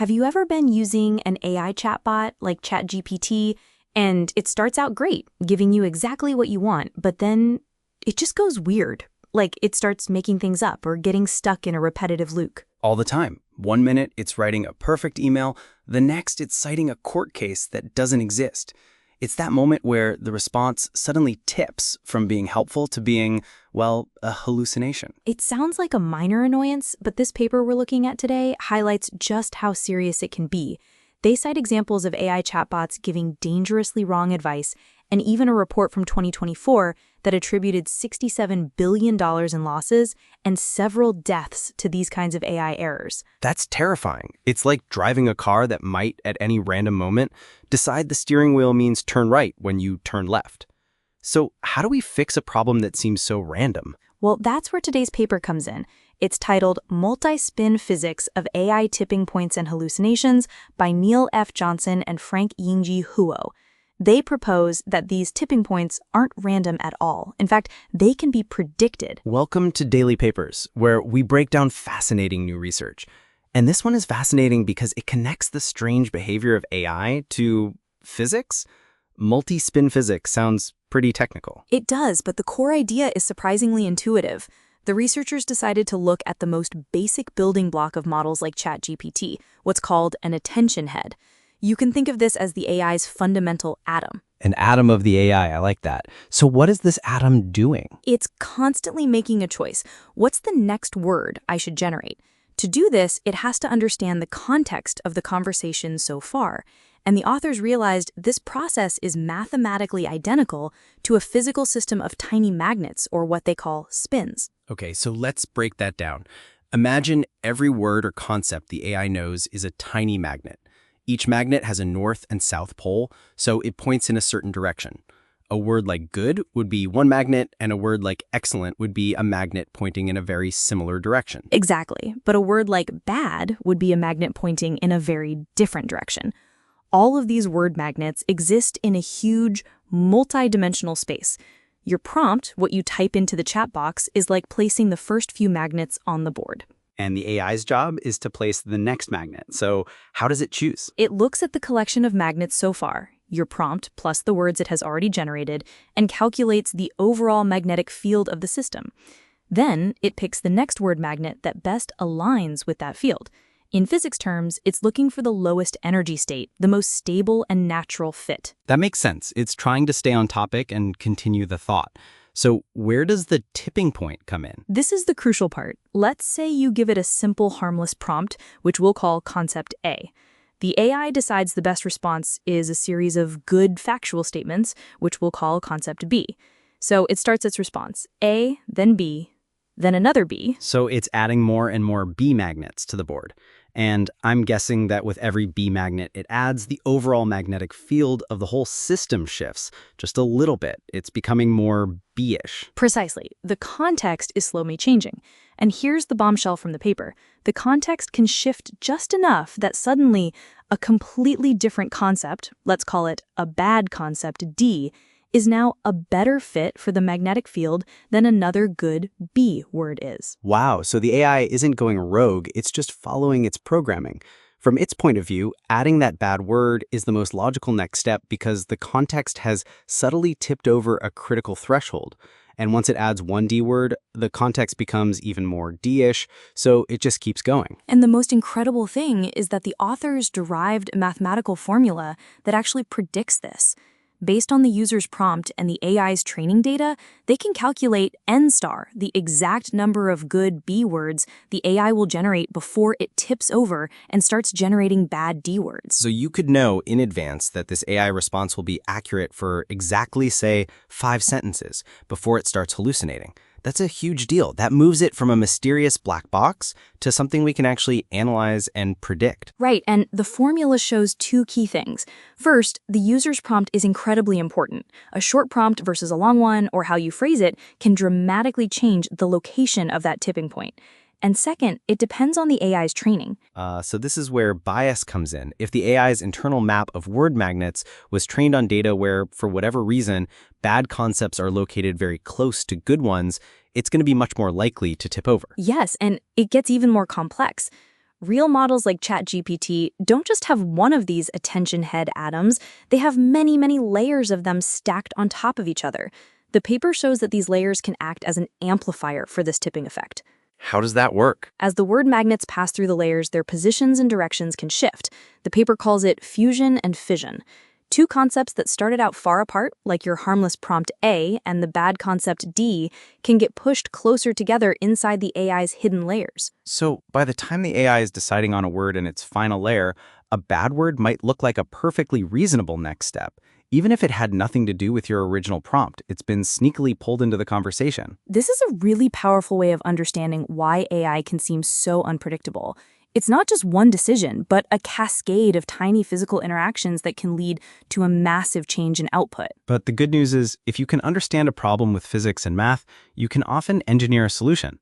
Have you ever been using an AI chatbot like ChatGPT and it starts out great, giving you exactly what you want, but then it just goes weird? Like it starts making things up or getting stuck in a repetitive loop. All the time. One minute, it's writing a perfect email. The next, it's citing a court case that doesn't exist. It's that moment where the response suddenly tips from being helpful to being, well, a hallucination. It sounds like a minor annoyance, but this paper we're looking at today highlights just how serious it can be. They cite examples of AI chatbots giving dangerously wrong advice, and even a report from 2024 that attributed $67 billion in losses and several deaths to these kinds of AI errors. That's terrifying. It's like driving a car that might, at any random moment, decide the steering wheel means turn right when you turn left. So how do we fix a problem that seems so random? Well, that's where today's paper comes in. It's titled Multispin Physics of AI Tipping Points and Hallucinations by Neil F. Johnson and Frank Yingjie Huo. They propose that these tipping points aren't random at all. In fact, they can be predicted. Welcome to Daily Papers, where we break down fascinating new research. And this one is fascinating because it connects the strange behavior of AI to physics. Multispin physics sounds pretty technical. It does, but the core idea is surprisingly intuitive. The researchers decided to look at the most basic building block of models like ChatGPT, what's called an attention head. You can think of this as the AI's fundamental atom. An atom of the AI, I like that. So what is this atom doing? It's constantly making a choice. What's the next word I should generate? To do this, it has to understand the context of the conversation so far. And the authors realized this process is mathematically identical to a physical system of tiny magnets, or what they call spins. Okay, so let's break that down. Imagine every word or concept the AI knows is a tiny magnet. Each magnet has a north and south pole, so it points in a certain direction. A word like good would be one magnet, and a word like excellent would be a magnet pointing in a very similar direction. Exactly, but a word like bad would be a magnet pointing in a very different direction. All of these word magnets exist in a huge, multi-dimensional space. Your prompt, what you type into the chat box, is like placing the first few magnets on the board. And the AI's job is to place the next magnet. So how does it choose? It looks at the collection of magnets so far, your prompt plus the words it has already generated, and calculates the overall magnetic field of the system. Then it picks the next word magnet that best aligns with that field. In physics terms, it's looking for the lowest energy state, the most stable and natural fit. That makes sense. It's trying to stay on topic and continue the thought. So where does the tipping point come in? This is the crucial part. Let's say you give it a simple, harmless prompt, which we'll call concept A. The AI decides the best response is a series of good factual statements, which we'll call concept B. So it starts its response, A, then B, then another B. So it's adding more and more B magnets to the board. And I'm guessing that with every B magnet it adds, the overall magnetic field of the whole system shifts just a little bit. It's becoming more B-ish. Precisely. The context is slowly changing. And here's the bombshell from the paper. The context can shift just enough that suddenly a completely different concept, let's call it a bad concept D, is now a better fit for the magnetic field than another good B word is. Wow, so the AI isn't going rogue, it's just following its programming. From its point of view, adding that bad word is the most logical next step because the context has subtly tipped over a critical threshold. And once it adds one D word, the context becomes even more D-ish, so it just keeps going. And the most incredible thing is that the authors derived a mathematical formula that actually predicts this. Based on the user's prompt and the AI's training data, they can calculate N star, the exact number of good B words the AI will generate before it tips over and starts generating bad D words. So you could know in advance that this AI response will be accurate for exactly, say, 5 sentences before it starts hallucinating. That's a huge deal. That moves it from a mysterious black box to something we can actually analyze and predict. Right, and the formula shows 2 key things. First, the user's prompt is incredibly important. A short prompt versus a long one, or how you phrase it, can dramatically change the location of that tipping point. And second, it depends on the AI's training. So this is where bias comes in. If the AI's internal map of word magnets was trained on data where, for whatever reason, bad concepts are located very close to good ones, it's going to be much more likely to tip over. Yes, and it gets even more complex. Real models like ChatGPT don't just have one of these attention head atoms, they have many, many layers of them stacked on top of each other. The paper shows that these layers can act as an amplifier for this tipping effect. How does that work? As the word magnets pass through the layers, their positions and directions can shift. The paper calls it fusion and fission. Two concepts that started out far apart, like your harmless prompt A and the bad concept D, can get pushed closer together inside the AI's hidden layers. So by the time the AI is deciding on a word in its final layer, a bad word might look like a perfectly reasonable next step. Even if it had nothing to do with your original prompt, it's been sneakily pulled into the conversation. This is a really powerful way of understanding why AI can seem so unpredictable. It's not just one decision, but a cascade of tiny physical interactions that can lead to a massive change in output. But the good news is, if you can understand a problem with physics and math, you can often engineer a solution.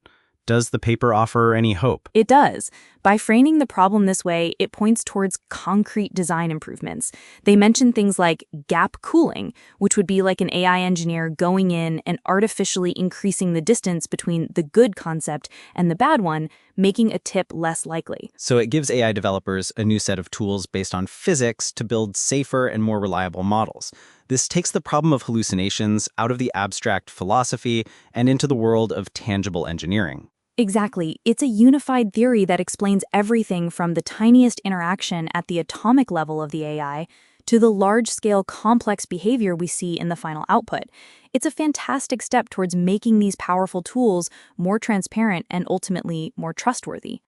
Does the paper offer any hope? It does. By framing the problem this way, it points towards concrete design improvements. They mention things like gap cooling, which would be like an AI engineer going in and artificially increasing the distance between the good concept and the bad one, making a tip less likely. So it gives AI developers a new set of tools based on physics to build safer and more reliable models. This takes the problem of hallucinations out of the abstract philosophy and into the world of tangible engineering. Exactly. It's a unified theory that explains everything from the tiniest interaction at the atomic level of the AI to the large-scale complex behavior we see in the final output. It's a fantastic step towards making these powerful tools more transparent and ultimately more trustworthy.